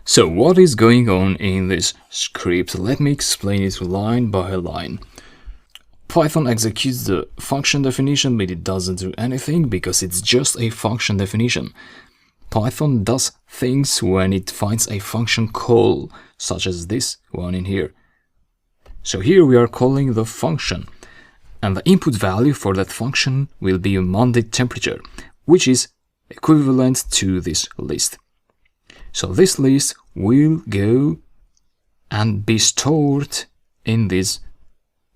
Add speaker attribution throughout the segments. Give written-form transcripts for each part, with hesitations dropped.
Speaker 1: So what is going on in this script? Let me explain it line by line. Python executes the function definition, but it doesn't do anything because it's just a function definition. Python does things when it finds a function call, such as this one in here. So here we are calling the function, and the input value for that function will be Monday temperature, which is equivalent to this list. So this list will go and be stored in this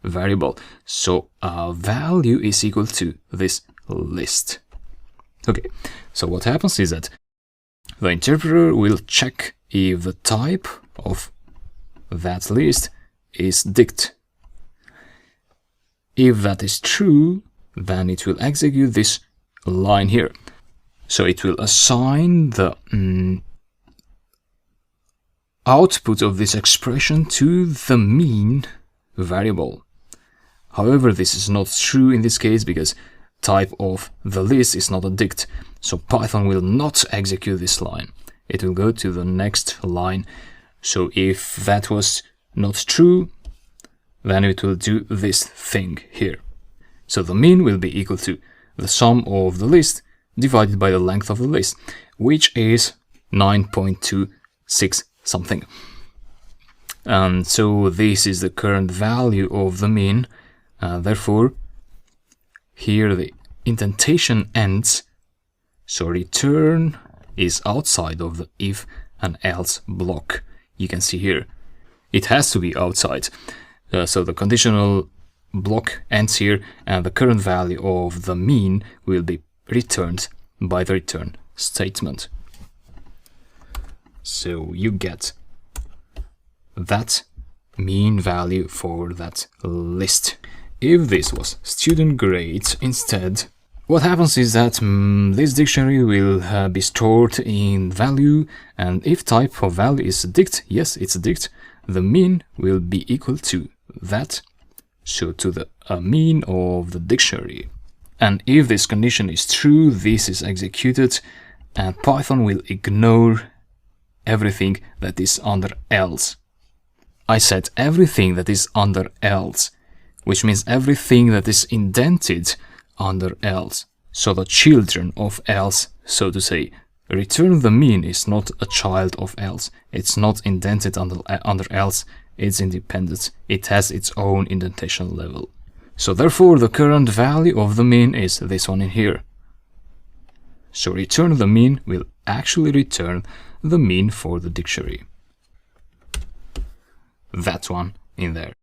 Speaker 1: variable. So our value is equal to this list. Okay, so what happens is that the interpreter will check if the type of that list is dict. If that is true, then it will execute this line here. So it will assign the output of this expression to the mean variable. However, this is not true in this case because type of the list is not a dict. So Python will not execute this line. It will go to the next line. So if that was not true, then it will do this thing here. So the mean will be equal to the sum of the list divided by the length of the list, which is 9.26 something. And so this is the current value of the mean. Therefore, here the indentation ends. So return is outside of the if and else block. You can see here, it has to be outside. So the conditional block ends here, and the current value of the mean will be returned by the return statement. So you get that mean value for that list. If this was student grade instead, what happens is that this dictionary will be stored in value, and if type of value is dict, yes, it's a dict, the mean will be equal to that, so to the mean of the dictionary. And if this condition is true, this is executed, and Python will ignore everything that is under else. I said everything that is under else, which means everything that is indented under else. So the children of else, so to say. Return the mean is not a child of else. It's not indented under else. It's independent. It has its own indentation level. So therefore the current value of the mean is this one in here. So return the mean will actually return the mean for the dictionary. That one in there.